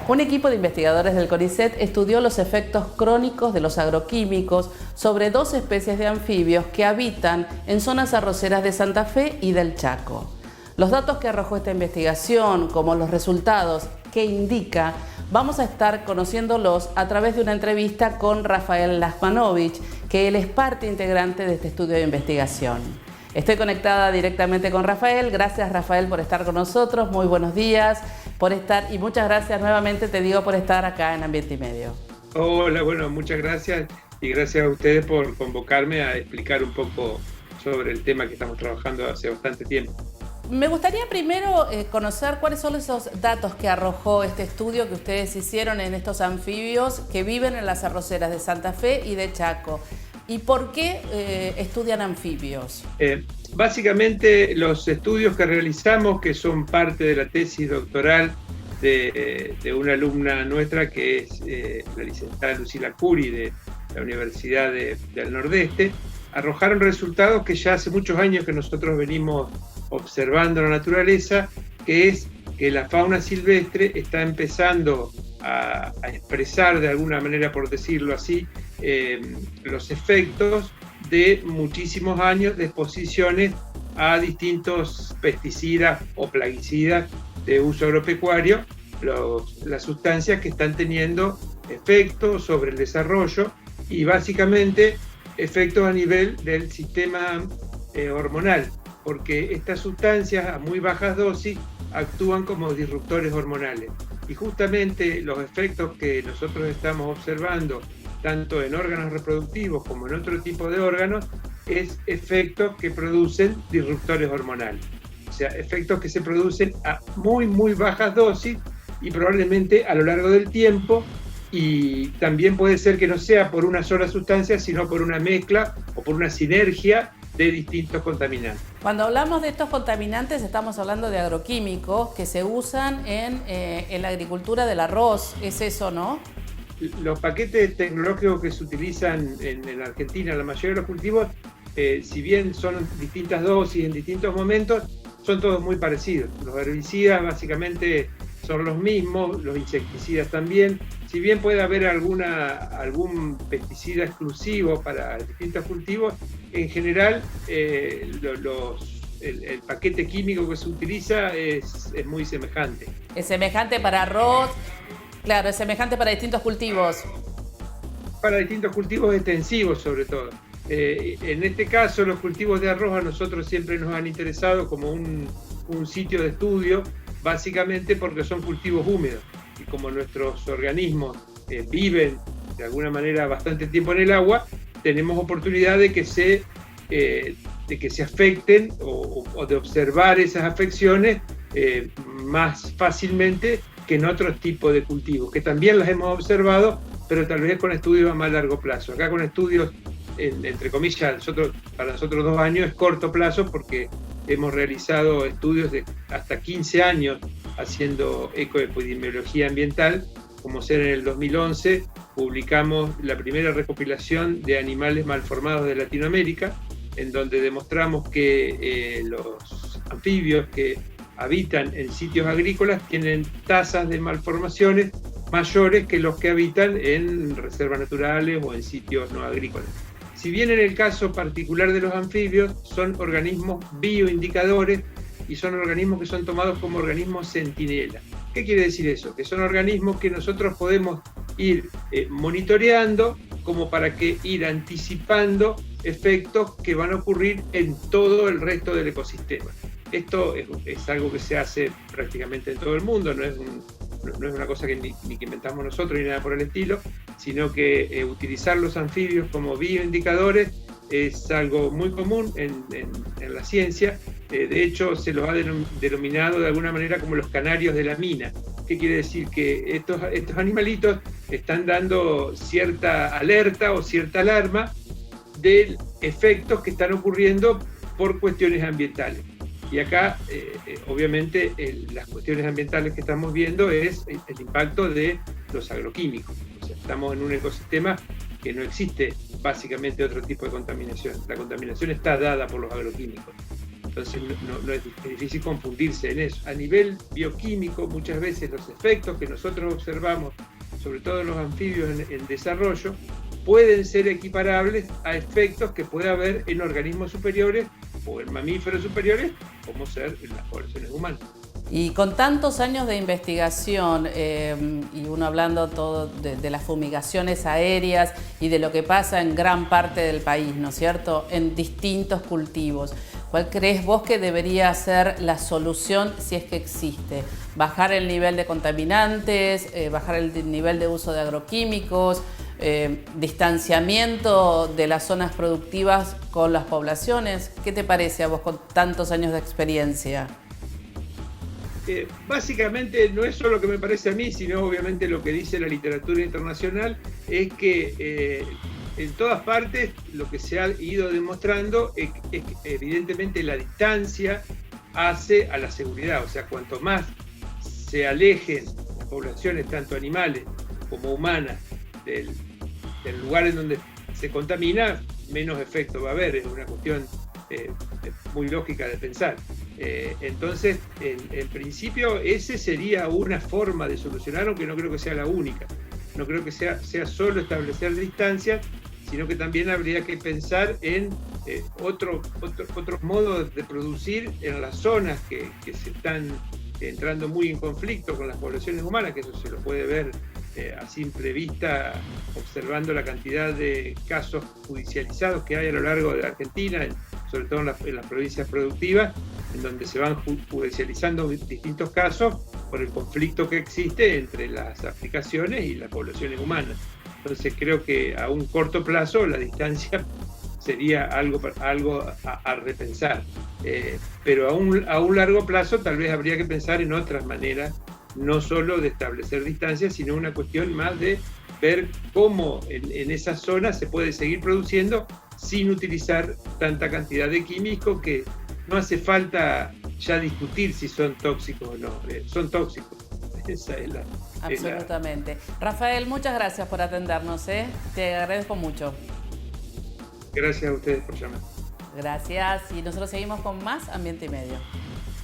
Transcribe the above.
Un equipo de investigadores del CONICET estudió los efectos crónicos de los agroquímicos sobre 2 especies de anfibios que habitan en zonas arroceras de Santa Fe y del Chaco. Los datos que arrojó esta investigación, como los resultados que indica, vamos a estar conociéndolos a través de una entrevista con Rafael Lasmanovich, que él es parte integrante de este estudio de investigación. Estoy conectada directamente con Rafael. Gracias, Rafael, por estar con nosotros. Muy buenos días por estar y muchas gracias nuevamente, te digo, por estar acá en Ambiente y Medio. Hola, bueno, muchas gracias y gracias a ustedes por convocarme a explicar un poco sobre el tema que estamos trabajando hace bastante tiempo. Me gustaría primero conocer cuáles son esos datos que arrojó este estudio que ustedes hicieron en estos anfibios que viven en las arroceras de Santa Fe y de Chaco. ¿Y por qué estudian anfibios? Básicamente los estudios que realizamos, que son parte de la tesis doctoral de una alumna nuestra que es la licenciada Lucila Curi de la Universidad del Nordeste, arrojaron resultados que ya hace muchos años que nosotros venimos observando en la naturaleza, que es que la fauna silvestre está empezando a expresar de alguna manera, por decirlo así, los efectos de muchísimos años de exposiciones a distintos pesticidas o plaguicidas de uso agropecuario, las sustancias que están teniendo efectos sobre el desarrollo y básicamente efectos a nivel del sistema hormonal, porque estas sustancias a muy bajas dosis actúan como disruptores hormonales. Y justamente los efectos que nosotros estamos observando, tanto en órganos reproductivos como en otro tipo de órganos, es efectos que producen disruptores hormonales. O sea, efectos que se producen a muy bajas dosis y probablemente a lo largo del tiempo, y también puede ser que no sea por una sola sustancia, sino por una mezcla o por una sinergia de distintos contaminantes. Cuando hablamos de estos contaminantes estamos hablando de agroquímicos que se usan en la agricultura del arroz, ¿es eso, no? Los paquetes tecnológicos que se utilizan en Argentina, la mayoría de los cultivos, si bien son distintas dosis en distintos momentos, son todos muy parecidos. Los herbicidas básicamente son los mismos, los insecticidas también. Si bien puede haber algún pesticida exclusivo para distintos cultivos, en general el paquete químico que se utiliza es muy semejante. Es semejante para arroz, claro, es semejante para distintos cultivos. Para distintos cultivos extensivos sobre todo. En este caso los cultivos de arroz a nosotros siempre nos han interesado como un sitio de estudio, básicamente porque son cultivos húmedos. Y como nuestros organismos viven de alguna manera bastante tiempo en el agua, tenemos oportunidad de que se afecten o de observar esas afecciones más fácilmente que en otros tipos de cultivos, que también las hemos observado, pero tal vez con estudios a más largo plazo. Acá con estudios, entre comillas, para nosotros 2 años es corto plazo porque hemos realizado estudios de hasta 15 años haciendo ecoepidemiología ambiental, como ser en el 2011 publicamos la primera recopilación de animales malformados de Latinoamérica, en donde demostramos que los anfibios que habitan en sitios agrícolas tienen tasas de malformaciones mayores que los que habitan en reservas naturales o en sitios no agrícolas. Si bien en el caso particular de los anfibios son organismos bioindicadores y son organismos que son tomados como organismos centinela. ¿Qué quiere decir eso? Que son organismos que nosotros podemos ir monitoreando como para que ir anticipando efectos que van a ocurrir en todo el resto del ecosistema. Esto es algo que se hace prácticamente en todo el mundo, no es una cosa que ni que inventamos nosotros ni nada por el estilo, sino que utilizar los anfibios como bioindicadores es algo muy común en la ciencia. De hecho, se los ha denominado de alguna manera como los canarios de la mina. ¿Qué quiere decir? Que estos animalitos están dando cierta alerta o cierta alarma de efectos que están ocurriendo por cuestiones ambientales. Y acá, obviamente, las cuestiones ambientales que estamos viendo es el impacto de los agroquímicos. O sea, estamos en un ecosistema que no existe básicamente otro tipo de contaminación. La contaminación está dada por los agroquímicos. Entonces no es difícil confundirse en eso. A nivel bioquímico, muchas veces los efectos que nosotros observamos, sobre todo en los anfibios en desarrollo, pueden ser equiparables a efectos que puede haber en organismos superiores o en mamíferos superiores, como ser en las poblaciones humanas. Y con tantos años de investigación, y uno hablando todo de las fumigaciones aéreas y de lo que pasa en gran parte del país, ¿no es cierto?, en distintos cultivos, ¿cuál crees vos que debería ser la solución si es que existe? ¿Bajar el nivel de contaminantes, bajar el nivel de uso de agroquímicos, distanciamiento de las zonas productivas con las poblaciones? ¿Qué te parece a vos con tantos años de experiencia? Básicamente no es solo lo que me parece a mí, sino obviamente lo que dice la literatura internacional, es que en todas partes lo que se ha ido demostrando es que evidentemente la distancia hace a la seguridad, o sea, cuanto más se alejen las poblaciones, tanto animales como humanas, del lugar en donde se contamina, menos efecto va a haber. Es una cuestión muy lógica de pensar. Entonces, en principio, ese sería una forma de solucionar, aunque no creo que sea la única. No creo que sea solo establecer distancias, sino que también habría que pensar en otros modos de producir en las zonas que se están entrando muy en conflicto con las poblaciones humanas, que eso se lo puede ver a simple vista observando la cantidad de casos judicializados que hay a lo largo de Argentina, sobre todo en las provincias productivas, en donde se van judicializando distintos casos por el conflicto que existe entre las aplicaciones y las poblaciones humanas. Entonces creo que a un corto plazo la distancia sería algo a repensar, pero a un largo plazo tal vez habría que pensar en otras maneras, no solo de establecer distancias, sino una cuestión más de ver cómo en esas zonas se puede seguir produciendo sin utilizar tanta cantidad de químicos, que no hace falta ya discutir si son tóxicos o no, son tóxicos. Esa es Absolutamente. Rafael, muchas gracias por atendernos, te agradezco mucho. Gracias a ustedes por llamar. Gracias, y nosotros seguimos con más Ambiente y Medio.